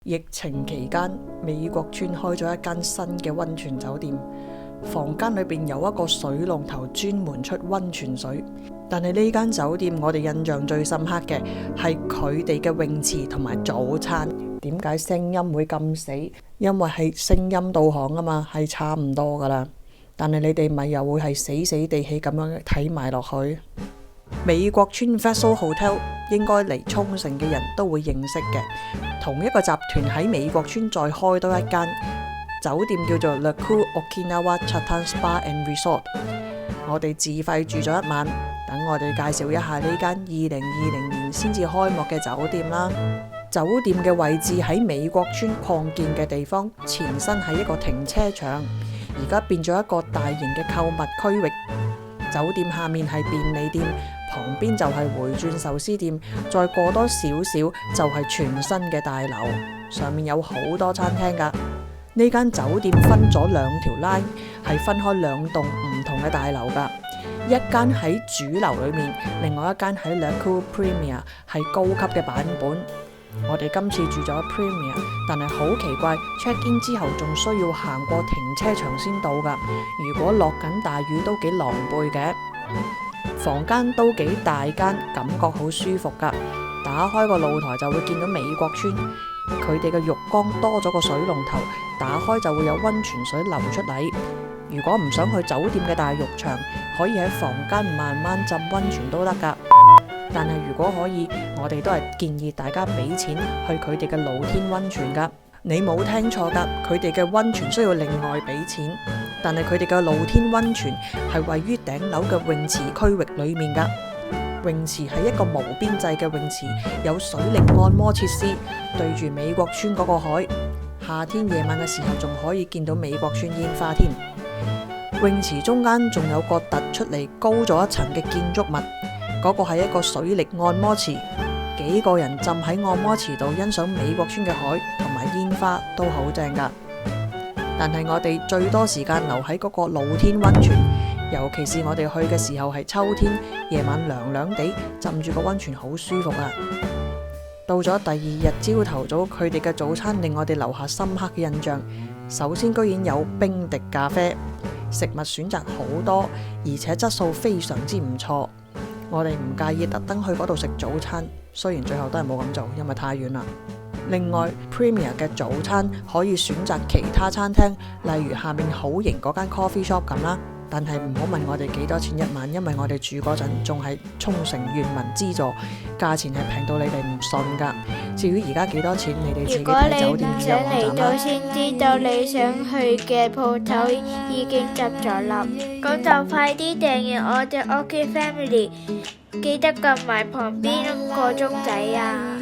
疫情期間，美國村開咗一間新嘅溫泉酒店，房間裏邊有一個水龍頭專門出溫泉水。但係呢間酒店我哋印象最深刻嘅係佢哋嘅泳池同埋早餐。點解聲音會咁死？因為係聲音導航啊嘛，係差唔多噶啦。但係你哋咪又會係死死地氣咁樣睇埋落去。美國村 Vessel Hotel 應該嚟沖繩嘅人都會認識嘅，同一個集團喺美國村再開多一間酒店叫做 Le Cool Okinawa Chattan Spa and Resort。 我哋自費住咗一晚，等我哋介紹一下呢間2020年先至開幕嘅酒店啦。酒店嘅位置喺美國村擴建嘅地方，前身係一個停車場，而家變咗一個大型嘅購物區域。酒店下面係便利店，旁邊就係回轉壽司店，再過多少少就係全新嘅大樓，上面有好多餐廳噶。呢間酒店分咗兩條 line， 係分開兩棟唔同嘅大樓噶，一間喺主樓裏面，另外一間喺 Le Cool Premier 係高級嘅版本。我哋今次住咗 Premier， 但係好奇怪 check in 之後仲需要行過停車場先到噶。如果落緊大雨都幾狼狽嘅。房間都幾大間，感覺好舒服噶。打開個露台就會見到美國村，佢哋嘅浴缸多咗個水龍頭，打開就會有溫泉水流出嚟。如果唔想去酒店嘅大浴場，可以喺房間慢慢浸溫泉都得噶。但係如果可以，我哋都係建議大家俾錢去佢哋嘅露天溫泉噶。你冇聽錯噶，佢哋嘅溫泉需要另外俾錢，但係佢哋嘅露天溫泉係位於頂樓嘅泳池區域裏面噶。泳池係一個無邊際嘅泳池，有水力按摩設施，對住美國村嗰個海。夏天夜晚嘅時候仲可以見到美國村煙花添。泳池中間仲有個突出嚟高咗一層嘅建築物，嗰個係一個水力按摩池，幾個人浸喺按摩池度欣賞美國村嘅海同埋煙花都好正噶。但係我哋最多時間留喺嗰個露天溫泉，尤其是我哋去嘅時候係秋天，夜晚涼涼地，浸住個溫泉好舒服啊。到咗第二日朝頭早，佢哋嘅早餐令我哋留下深刻嘅印象。首先居然有冰滴咖啡，食物選擇好多，而且質素非常之唔錯。我哋唔介意特登去嗰度食早餐，雖然最後都係冇咁做，因為太遠啦。另外 Premier 嘅早餐可以選擇其他餐廳，例如下面好型嗰間 coffee shop 咁啦。但係唔好問我哋幾多錢一晚，因為我哋住嗰陣仲係沖繩縣民資助，價錢係平到你哋唔信噶。至於而家幾多錢，你哋自己睇酒店旅遊網站啦。如果你唔想嚟到先知道你想去嘅鋪頭已經執咗笠，咁就快啲訂閱我哋 OK Family， 記得撳埋旁邊個鐘仔啊！